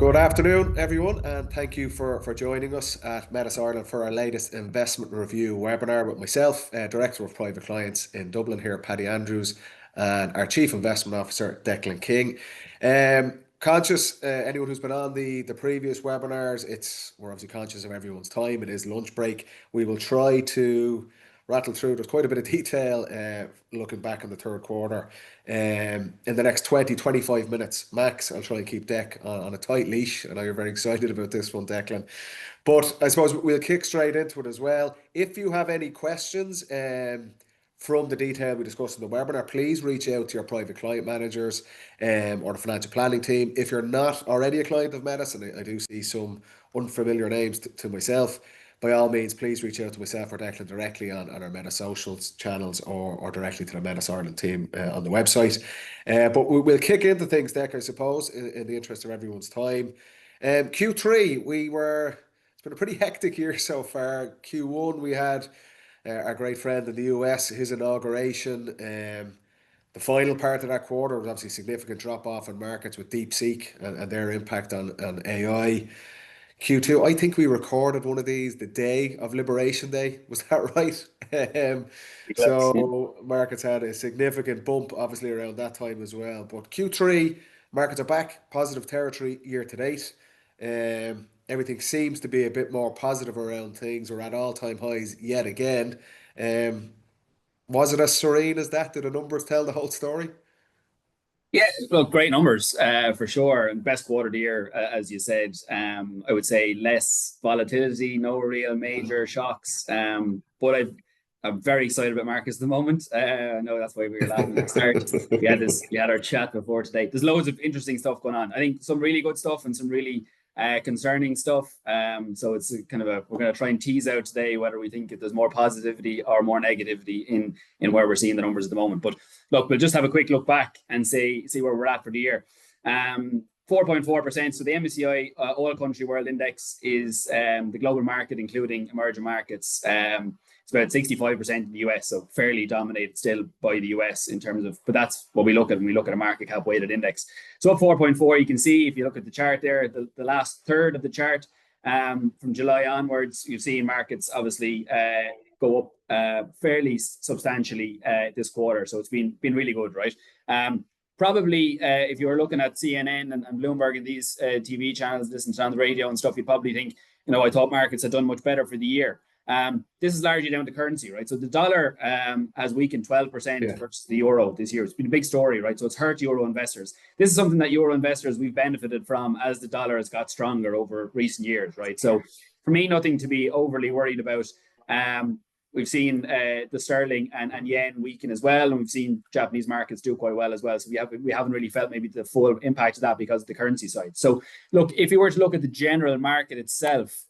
Good afternoon, everyone, and thank you for joining us at Metis Ireland for our latest investment review webinar with myself, Director of Private Clients in Dublin here, Paddy Andrews, and our Chief Investment Officer, Declan King. Conscious, anyone who's been on the previous webinars, we're obviously conscious of everyone's time. It is lunch break. We will try to rattle through. There's quite a bit of detail looking back on the third quarter. In the next 20-25 minutes max, I'll try and keep Dec on a tight leash. I know you're very excited about this one, Declan. But I suppose we'll kick straight into it as well. If you have any questions from the detail we discussed in the webinar, please reach out to your private client managers or the financial planning team. If you're not already a client of Metis, and I do see some unfamiliar names to myself, by all means, please reach out to myself or Declan directly on our Metis socials channels or directly to the Metis Ireland team on the website. But we'll kick into things, Dec, I suppose, in the interest of everyone's time. Q3, it's been a pretty hectic year so far. Q1, we had our great friend in the US, his inauguration. The final part of that quarter was obviously a significant drop off in markets with DeepSeek and their impact on AI. Q2, I think we recorded one of these the day of Liberation Day. Was that right? So markets had a significant bump, obviously, around that time as well. But Q3, markets are back, positive territory year to date. Everything seems to be a bit more positive around things. We're at all-time highs yet again. Was it as serene as that? Did the numbers tell the whole story? Yeah, well, great numbers for sure. Best quarter of the year, as you said. I would say less volatility, no real major shocks. But I'm very excited about markets at the moment. I know that's why we were laughing at the start. We had our chat before today. There's loads of interesting stuff going on. I think some really good stuff and some really concerning stuff. So it's kind of we're going to try and tease out today whether we think there's more positivity or more negativity in where we're seeing the numbers at the moment. But look, we'll just have a quick look back and see where we're at for the year. 4.4%. So the MSCI All Country World Index is the global market, including emerging markets. It's about 65% in the US, so fairly dominated still by the US in terms of, but that's what we look at when we look at a market cap weighted index. So up 4.4, you can see if you look at the chart there, the last third of the chart from July onwards, you've seen markets obviously go up fairly substantially this quarter. So it's been really good, right? Probably if you were looking at CNN and Bloomberg and these TV channels, listening on the radio and stuff, you'd probably think, I thought markets had done much better for the year. This is largely down to currency, right? So the dollar has weakened 12% versus the euro this year. It's been a big story, right? So it's hurt euro investors. This is something that euro investors we've benefited from as the dollar has got stronger over recent years, right? So for me, nothing to be overly worried about. We've seen the sterling and yen weaken as well, and we've seen Japanese markets do quite well as well. So we haven't really felt maybe the full impact of that because of the currency side. So look, if you were to look at the general market itself,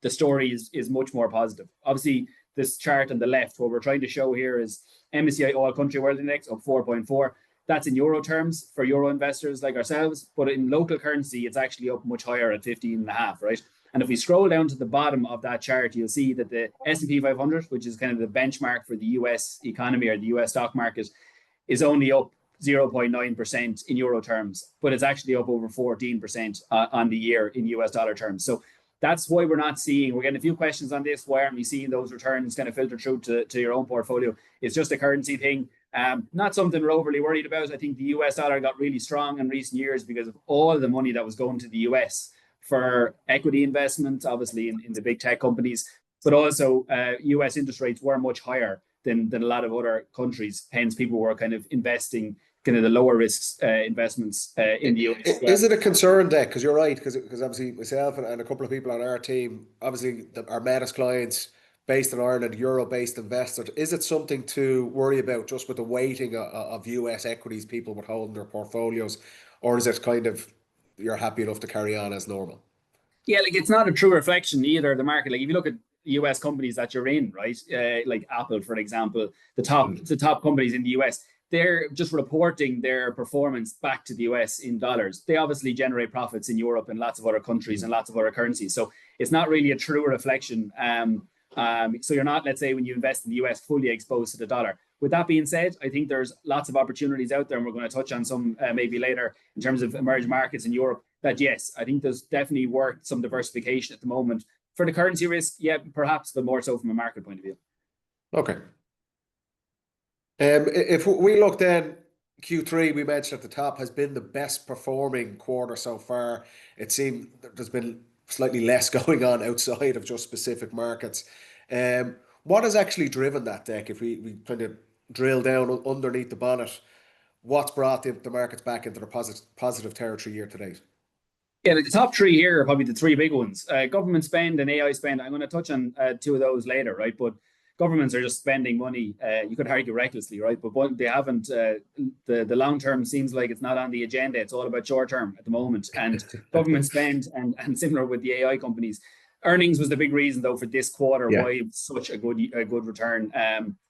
the story is much more positive. Obviously, this chart on the left, what we're trying to show here is MSCI All Country World Index of 4.4. That's in euro terms for euro investors like ourselves, but in local currency, it's actually up much higher at 15.5, right? And if we scroll down to the bottom of that chart, you'll see that the S&P 500, which is kind of the benchmark for the US economy or the US stock market, is only up 0.9% in euro terms, but it's actually up over 14% on the year in US dollar terms. So that's why we're getting a few questions on this. Why aren't we seeing those returns kind of filter through to your own portfolio? It's just a currency thing. Not something we're overly worried about. I think the US dollar got really strong in recent years because of all the money that was going to the US for equity investments, obviously in the big tech companies, but also US interest rates were much higher than a lot of other countries. Hence, people were kind of investing kind of the lower risks investments in the US. Is it a concern, Dec? Because you're right, because obviously myself and a couple of people on our team, obviously our Metis clients based in Ireland, euro-based investors, is it something to worry about just with the weighting of US equities people would hold in their portfolios, or is it kind of you're happy enough to carry on as normal? Yeah, like it's not a true reflection either of the market. Like if you look at US companies that you're in, right? Like Apple, for example, the top companies in the US, they're just reporting their performance back to the US in dollars. They obviously generate profits in Europe and lots of other countries and lots of other currencies. So it's not really a true reflection. So you're not, let's say, when you invest in the US, fully exposed to the dollar. with that being said, I think there's lots of opportunities out there, and we're going to touch on some maybe later in terms of emerging markets in Europe. That yes, I think there's definitely worth some diversification at the moment for the currency risk. Yeah, perhaps, but more so from a market point of view. Okay. If we look then, Q3 we mentioned at the top has been the best performing quarter so far. It seemed there's been slightly less going on outside of just specific markets. What has actually driven that, Deck? If we kind of drill down underneath the bonnet, what's brought the markets back into the positive territory year to date? Yeah, the top three here are probably the three big ones. Government spend and AI spend. I'm going to touch on two of those later, right? But governments are just spending money. You could argue recklessly, right? But they haven't. The long term seems like it's not on the agenda. It's all about short term at the moment. And government spend and similar with the AI companies. Earnings was the big reason though for this quarter why such a good return.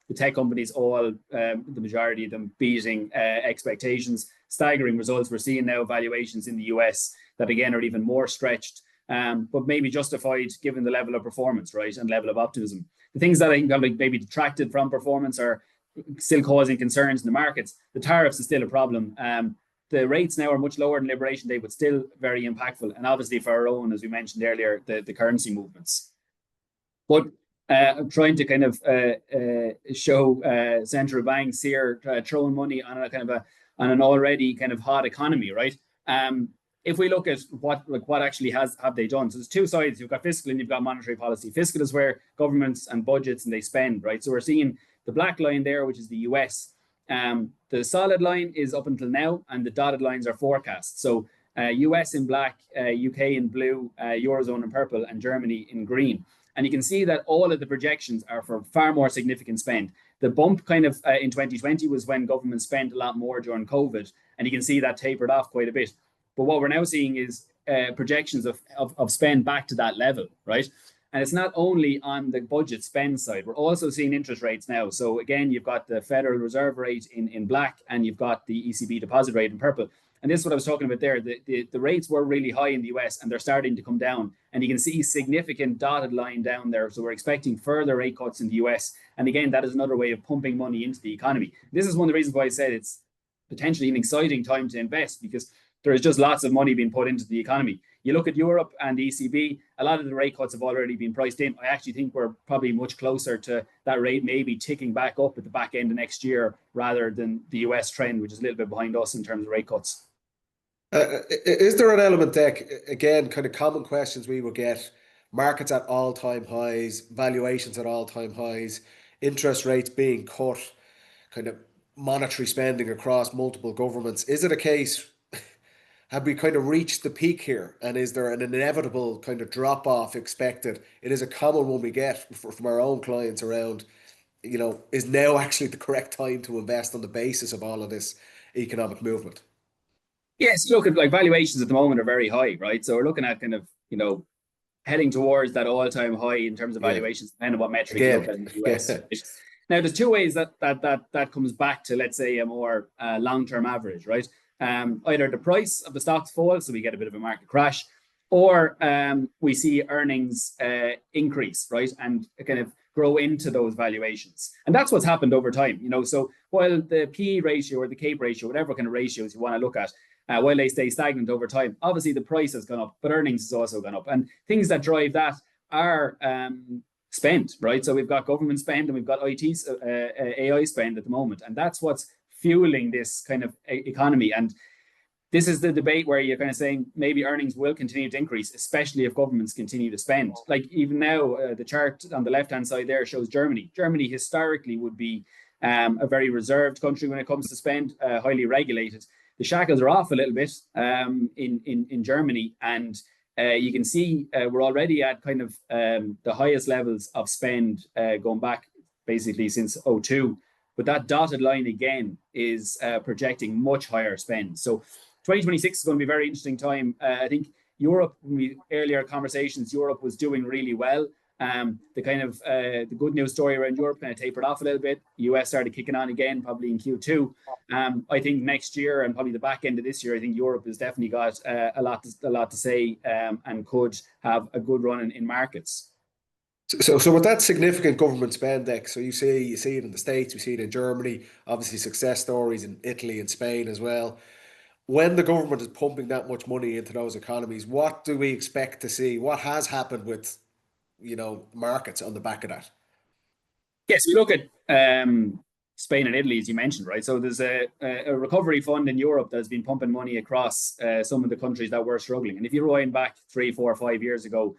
The tech companies all the majority of them beating expectations. Staggering results. We're seeing now valuations in the US that again are even more stretched, but maybe justified given the level of performance, right, and level of optimism. The things that I think have maybe detracted from performance are still causing concerns in the markets. The tariffs is still a problem. The rates now are much lower than Liberation Day, but still very impactful. And obviously for our own, as we mentioned earlier, the currency movements. But I'm trying to kind of show central banks here throwing money on a kind of on an already kind of hot economy, right? If we look at what actually have they done, so there's two sides. You've got fiscal and you've got monetary policy. Fiscal is where governments and budgets and they spend, right? So we're seeing the black line there, which is the US. The solid line is up until now, and the dotted lines are forecast. So US in black, UK in blue, Eurozone in purple, and Germany in green. And you can see that all of the projections are for far more significant spend. The bump kind of in 2020 was when government spent a lot more during COVID, and you can see that tapered off quite a bit. But what we're now seeing is projections of spend back to that level, right? And it's not only on the budget spend side, we're also seeing interest rates now. So again, you've got the Federal Reserve rate in black, and you've got the ECB deposit rate in purple. And this is what I was talking about there. The rates were really high in the US, and they're starting to come down. And you can see significant dotted line down there. So we're expecting further rate cuts in the US. And again, that is another way of pumping money into the economy. This is one of the reasons why I said it's potentially an exciting time to invest, because there is just lots of money being put into the economy. You look at Europe and the ECB, a lot of the rate cuts have already been priced in. I actually think we're probably much closer to that rate maybe ticking back up at the back end of next year rather than the US trend, which is a little bit behind us in terms of rate cuts. Is there an element, Deck, again, kind of common questions we will get, markets at all-time highs, valuations at all-time highs, interest rates being cut, kind of monetary spending across multiple governments. Is it a case, have we kind of reached the peak here? And is there an inevitable kind of drop off expected? It is a common one we get from our own clients around, is now actually the correct time to invest on the basis of all of this economic movement? Yes, look at like valuations at the moment are very high, right? So we're looking at kind of, heading towards that all-time high in terms of valuations, depending on what metric you look at in the US. Now, there's two ways that comes back to, let's say, a more long-term average, right? Either the price of the stocks falls, so we get a bit of a market crash, or we see earnings increase, right? And kind of grow into those valuations. And that's what's happened over time, So while the P ratio or the CAPE ratio, whatever kind of ratios you want to look at, while they stay stagnant over time, obviously the price has gone up, but earnings has also gone up. And things that drive that are spend, right? So we've got government spend and we've got AI spend at the moment. And that's what's fueling this kind of economy. And this is the debate where you're kind of saying maybe earnings will continue to increase, especially if governments continue to spend. Like even now, the chart on the left-hand side there shows Germany. Germany historically would be a very reserved country when it comes to spend, highly regulated. The shackles are off a little bit in Germany, and you can see we're already at kind of the highest levels of spend going back basically since 2002. But that dotted line again is projecting much higher spend. So 2026 is going to be a very interesting time. I think Europe, when we earlier conversations, Europe was doing really well. The kind of the good news story around Europe kind of tapered off a little bit. US started kicking on again, probably in Q2. I think next year and probably the back end of this year, I think Europe has definitely got a lot to say and could have a good run in markets. So with that significant government spend, Deck, so you see it in the States, we see it in Germany, obviously success stories in Italy and Spain as well. When the government is pumping that much money into those economies, what do we expect to see? What has happened with, markets on the back of that? Yes, we look at Spain and Italy, as you mentioned, right? So there's a recovery fund in Europe that's been pumping money across some of the countries that were struggling. And if you rewind back 3, 4, 5 years ago,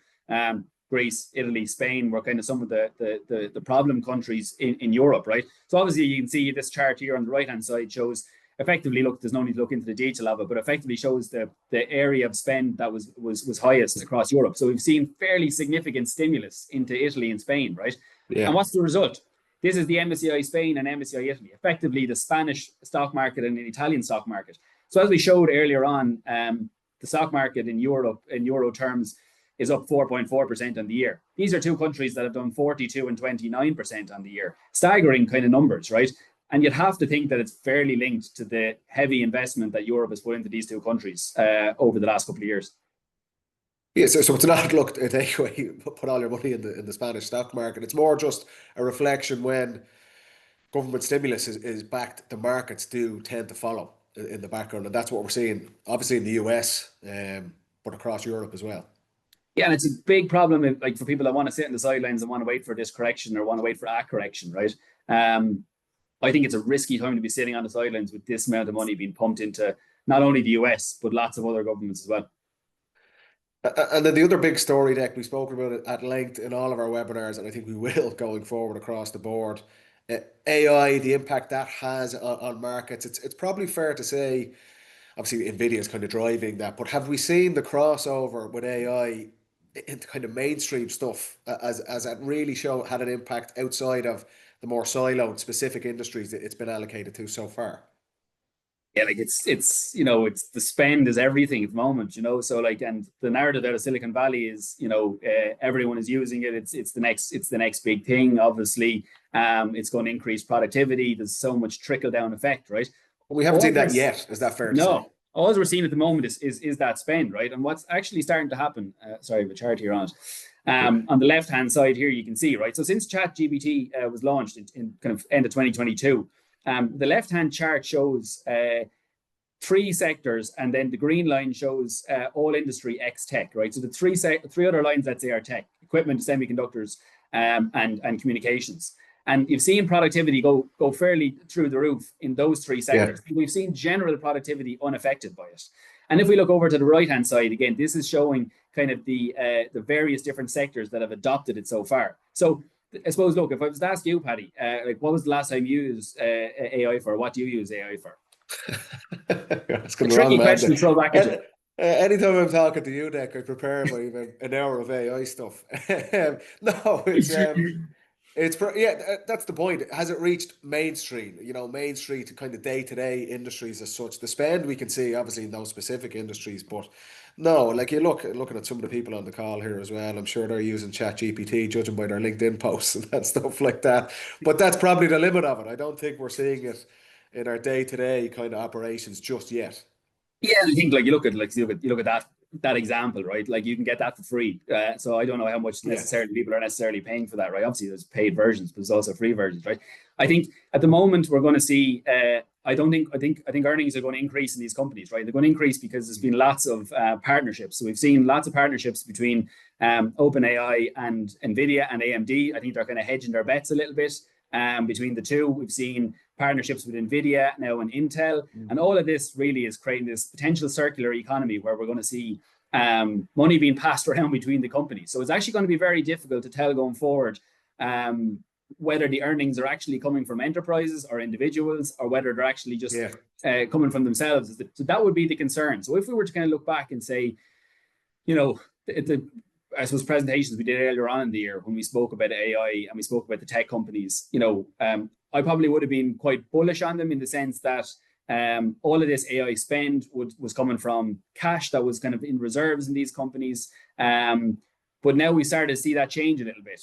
Greece, Italy, Spain were kind of some of the problem countries in Europe, right? So obviously you can see this chart here on the right hand side shows effectively, look, there's no need to look into the detail of it, but effectively shows the area of spend that was highest across Europe. So we've seen fairly significant stimulus into Italy and Spain, right? And Yeah. what's the result? This is the MSCI Spain and MSCI Italy, effectively the Spanish stock market and the Italian stock market. So as we showed earlier on, the stock market in Europe, in euro terms, is up 4.4% on the year. These are two countries that have done 42 and 29% on the year. Staggering kind of numbers, right? And you'd have to think that it's fairly linked to the heavy investment that Europe has put into these two countries over the last couple of years. Yeah, so it's not look take away put all your money in the Spanish stock market. It's more just a reflection when government stimulus is backed, the markets do tend to follow in the background, and that's what we're seeing, obviously in the US, but across Europe as well. Yeah, and it's a big problem if, like for people that want to sit in the sidelines and want to wait for this correction or want to wait for a correction, right? I think it's a risky time to be sitting on the sidelines with this amount of money being pumped into not only the US but lots of other governments as well. And then the other big story, Deck, we've spoken about it at length in all of our webinars, and I think we will going forward across the board. AI, the impact that has on markets. It's probably fair to say, obviously, Nvidia is kind of driving that, but have we seen the crossover with AI into kind of mainstream stuff as it really had an impact outside of the more siloed specific industries that it's been allocated to so far? Yeah, like it's it's the spend is everything at the moment, so like, and the narrative out of Silicon Valley is everyone is using it. It's the next big thing, obviously. It's going to increase productivity. There's so much trickle down effect, right? We haven't All seen that this yet. Is that fair to say? No, all we're seeing at the moment is that spend, right? And what's actually starting to happen, sorry, the chart here on it. On the left hand side here, you can see, right? So since ChatGPT was launched in kind of end of 2022, the left hand chart shows three sectors, and then the green line shows all industry X tech, right? So the three other lines, let's say, are tech, equipment, semiconductors, and communications. And you've seen productivity go fairly through the roof in those three Yeah. sectors. We've seen general productivity unaffected by it. And if we look over to the right hand side again, this is showing kind of the various different sectors that have adopted it so far. So I suppose, look, if I was to ask you, Paddy, like, what was the last time you used AI for? What do you use AI for? It's A going the wrong tricky man question there. to throw back at you. Anytime I'm talking to you, Deck, I prepare by even an hour of AI stuff. No, yeah, that's the point. Has it reached mainstream? Main Street to kind of day-to-day industries as such. The spend we can see obviously in those specific industries, but no, like you looking at some of the people on the call here as well. I'm sure they're using ChatGPT, judging by their LinkedIn posts and that stuff like that. But that's probably the limit of it. I don't think we're seeing it in our day-to-day kind of operations just yet. Yeah, I think, like, you look at that example, right? Like, you can get that for free. So I don't know how much Yeah. necessarily people are necessarily paying for that, right? Obviously, there's paid versions, but there's also free versions, right? I think at the moment we're going to see. I think earnings are going to increase in these companies, right? They're going to increase because there's been lots of partnerships. So we've seen lots of partnerships between OpenAI and Nvidia and AMD. I think they're kind of hedging their bets a little bit between the two. We've seen partnerships with Nvidia now and Intel, and all of this really is creating this potential circular economy where we're going to see money being passed around between the companies. So it's actually going to be very difficult to tell going forward whether the earnings are actually coming from enterprises or individuals, or whether they're actually just coming from themselves. So that would be the concern. So if we were to kind of look back and say, I suppose presentations we did earlier on in the year when we spoke about AI and we spoke about the tech companies, I probably would have been quite bullish on them in the sense that all of this AI spend was coming from cash that was kind of in reserves in these companies. But now we started to see that change a little bit.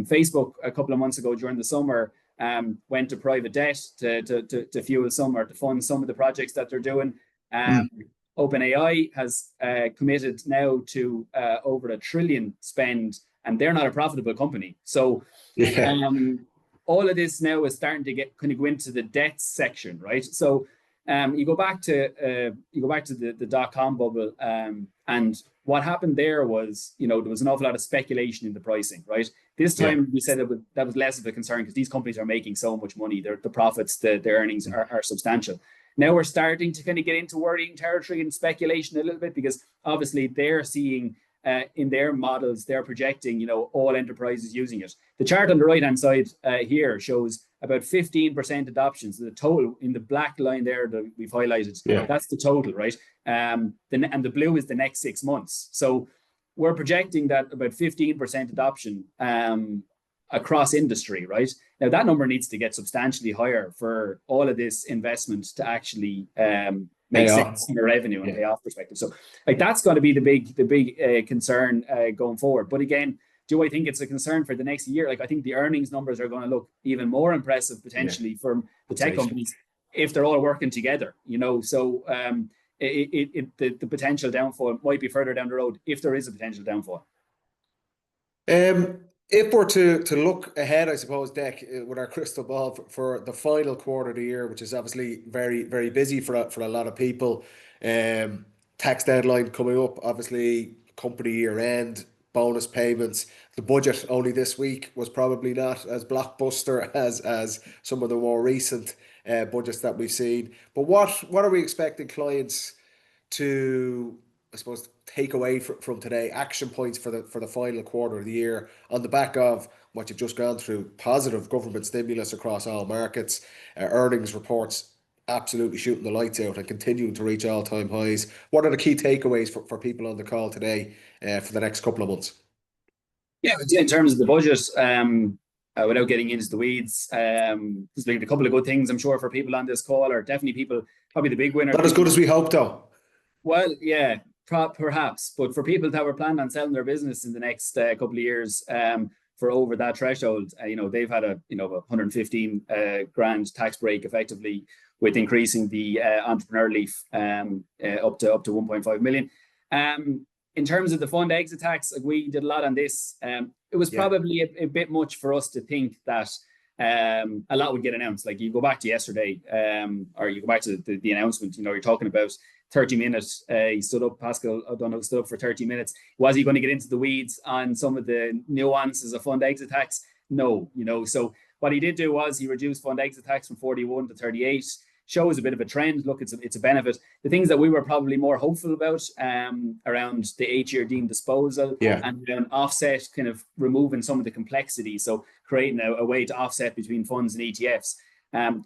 Facebook a couple of months ago during the summer went to private debt to fuel some or to fund some of the projects that they're doing. OpenAI has committed now to over $1 trillion spend and they're not a profitable company. So all of this now is starting to get kind of go into the debt section, right? So you go back to the dot-com bubble, and what happened there was, there was an awful lot of speculation in the pricing, right? This time we said that was less of a concern because these companies are making so much money. The profits, the earnings are substantial. Now we're starting to kind of get into worrying territory and speculation a little bit, because obviously they're seeing in their models, they're projecting, all enterprises using it. The chart on the right-hand side here shows about 15% adoption. So the total in the black line there that we've highlighted, that's the total, right? And the blue is the next 6 months. So we're projecting that about 15% adoption across industry, right? Now that number needs to get substantially higher for all of this investment to actually make sense from a revenue and payoff perspective. So that's got to be the big concern going forward. But again, do I think it's a concern for the next year? I think the earnings numbers are going to look even more impressive potentially from the tech companies if they're all working together, So the potential downfall might be further down the road if there is a potential downfall. If we're to look ahead, I suppose, Dec, with our crystal ball for the final quarter of the year, which is obviously very, very busy for a lot of people, tax deadline coming up, obviously company year end, bonus payments, the budget only this week was probably not as blockbuster as some of the more recent budgets that we've seen. But what are we expecting clients to, I suppose, take away from today, action points for the final quarter of the year on the back of what you've just gone through, positive government stimulus across all markets, earnings reports absolutely shooting the lights out and continuing to reach all-time highs. What are the key takeaways for people on the call today for the next couple of months? Yeah, in terms of the budget, without getting into the weeds, there's been a couple of good things, I'm sure, for people on this call, or definitely probably the big winner. Not as good as we hoped, though. Well, yeah, perhaps. But for people that were planning on selling their business in the next couple of years for over that threshold, they've had a 115 grand tax break effectively, with increasing the entrepreneur leaf up to 1.5 million. In terms of the fund exit tax, we did a lot on this. It was probably a bit much for us to think that a lot would get announced. You go back to yesterday, or you go back to the announcement, you're talking about 30 minutes. He stood up, Pascal O'Donoghue stood up for 30 minutes. Was he going to get into the weeds on some of the nuances of fund exit tax? No, so what he did do was he reduced fund exit tax from 41 to 38. Shows a bit of a trend. Look, it's a benefit. The things that we were probably more hopeful about around the 8-year deemed disposal and then offset, kind of removing some of the complexity. So creating a way to offset between funds and ETFs.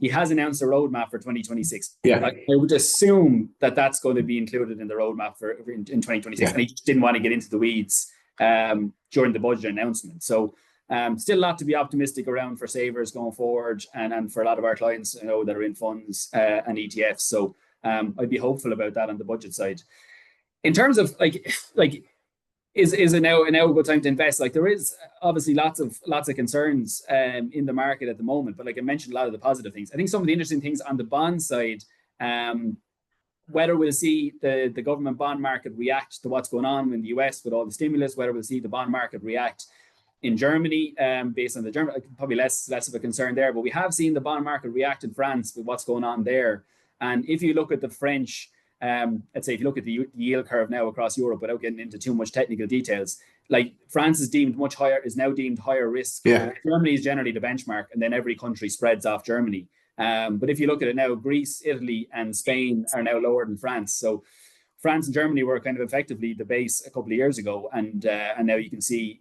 He has announced a roadmap for 2026. I would assume that that's going to be included in the roadmap in 2026. And he just didn't want to get into the weeds during the budget announcement. So still a lot to be optimistic around for savers going forward, and for a lot of our clients that are in funds and ETFs. So I'd be hopeful about that on the budget side. In terms of is it now a good time to invest? There is obviously lots of concerns in the market at the moment, but I mentioned a lot of the positive things. I think some of the interesting things on the bond side, whether we'll see the government bond market react to what's going on in the US with all the stimulus, whether we'll see the bond market react in Germany, based on the German, probably less of a concern there, but we have seen the bond market react in France with what's going on there. And if you look at the French, let's say if you look at the yield curve now across Europe, without getting into too much technical details, France is now deemed higher risk. Germany is generally the benchmark, and then every country spreads off Germany. But if you look at it now, Greece, Italy, and Spain are now lower than France. So France and Germany were kind of effectively the base a couple of years ago, and now you can see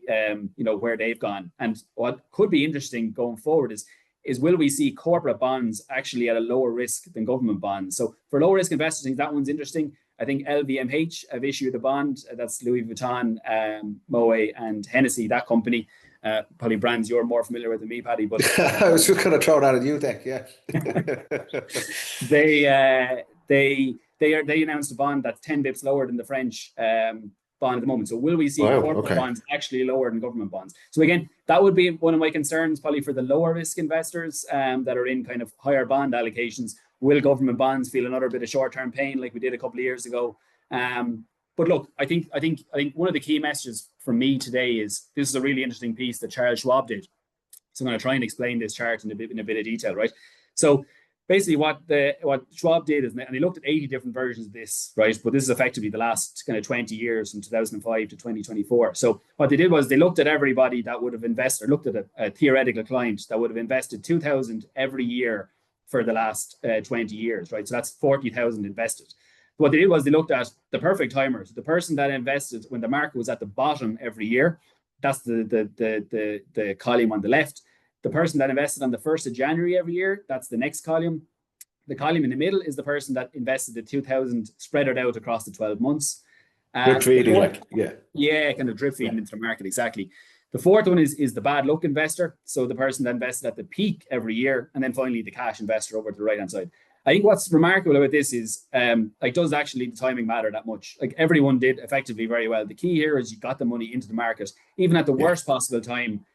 where they've gone. And what could be interesting going forward is will we see corporate bonds actually at a lower risk than government bonds? So for low risk investors, I think that one's interesting. I think LVMH have issued a bond, that's Louis Vuitton, Moet, and Hennessy, that company. Probably brands you're more familiar with than me, Paddy. But I was just going to throw that at you, Dec. They announced a bond that's 10 bips lower than the French bond at the moment. So will we see corporate bonds actually lower than government bonds? So again, that would be one of my concerns, probably for the lower risk investors that are in kind of higher bond allocations. Will government bonds feel another bit of short-term pain like we did a couple of years ago? But look, I think one of the key messages for me today is this is a really interesting piece that Charles Schwab did. So I'm going to try and explain this chart in a bit of detail, right? So basically what Schwab did is, and they looked at 80 different versions of this, right? But this is effectively the last kind of 20 years from 2005 to 2024. So what they did was they looked at everybody that would have invested, or looked at a theoretical client that would have invested 2,000 every year for the last 20 years, right? So that's 40,000 invested. What they did was they looked at the perfect timers, the person that invested when the market was at the bottom every year. That's the column on the left. The person that invested on the 1st of January every year, that's the next column. The column in the middle is the person that invested the 2,000 spread it out across the 12 months. Drip feeding, like, yeah. Yeah, kind of drip feeding into the market, exactly. The fourth one is the bad luck investor. So the person that invested at the peak every year. And then finally, the cash investor over to the right-hand side. I think what's remarkable about this is, like, does actually the timing matter that much? Like, everyone did effectively very well. The key here is you got the money into the market, even at the worst possible time.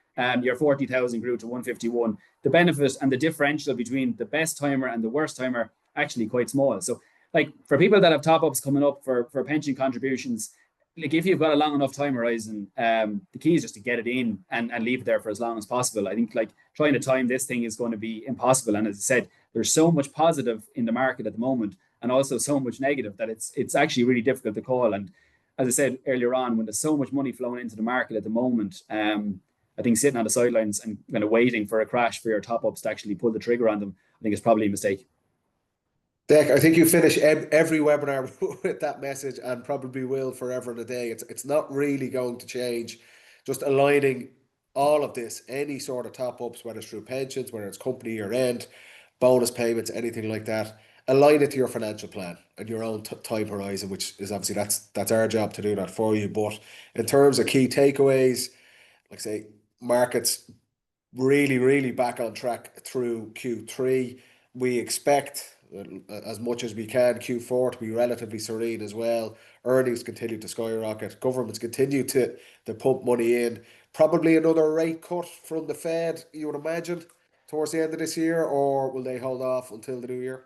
Your 40,000 grew to 151. The benefit and the differential between the best timer and the worst timer actually quite small. So, like, for people that have top ups coming up for pension contributions, like, if you've got a long enough time horizon, the key is just to get it in and leave it there for as long as possible. I think, like, trying to time this thing is going to be impossible. And as I said, there's so much positive in the market at the moment, and also so much negative that it's actually really difficult to call. And as I said earlier on, when there's so much money flowing into the market at the moment, I think sitting on the sidelines and kind of waiting for a crash for your top ups to actually pull the trigger on them, I think is probably a mistake. Dec, I think you finish every webinar with that message, and probably will forever and a day. It's not really going to change. Just aligning all of this, any sort of top ups, whether it's through pensions, whether it's company year end, bonus payments, anything like that. Align it to your financial plan and your own time horizon, which is obviously that's our job to do that for you. But in terms of key takeaways, like I say, markets really back on track through Q3. We expect, as much as we can, Q4 to be relatively serene as well. Earnings continue to skyrocket. Governments continue to pump money in. Probably another rate cut from the Fed, you would imagine, towards the end of this year, or will they hold off until the new year?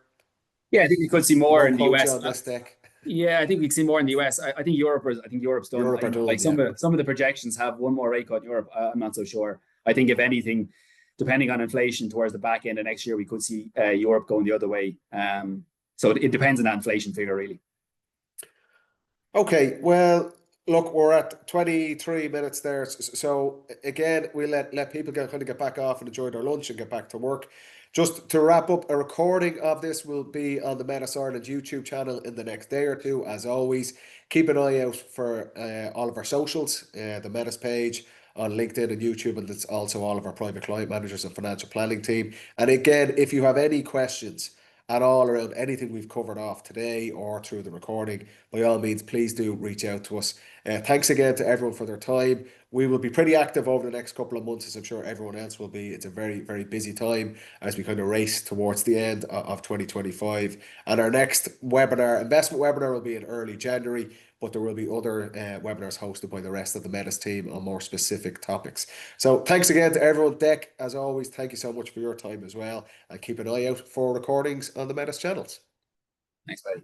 Yeah, I think we could see more No in the coach US. on this deck. Yeah, I think we can see more in the US. I think Europe's done. Europe are done, like some of the projections have one more rate cut in Europe. I'm not so sure. I think if anything, depending on inflation towards the back end of next year, we could see Europe going the other way. So it depends on that inflation figure, really. Okay, well, look, we're at 23 minutes there. So again, we'll let people kind of get back off and enjoy their lunch and get back to work. Just to wrap up, a recording of this will be on the Metis Ireland YouTube channel in the next day or two. As always, keep an eye out for all of our socials, the Metis page on LinkedIn and YouTube, and it's also all of our private client managers and financial planning team. And again, if you have any questions at all around anything we've covered off today or through the recording, by all means, please do reach out to us. Thanks again to everyone for their time. We will be pretty active over the next couple of months, as I'm sure everyone else will be. It's a very busy time as we kind of race towards the end of 2025. And our next webinar, investment webinar, will be in early January, but there will be other webinars hosted by the rest of the Metis team on more specific topics. So thanks again to everyone. Dec, as always, thank you so much for your time as well. And keep an eye out for recordings on the Metis channels. Thanks, buddy.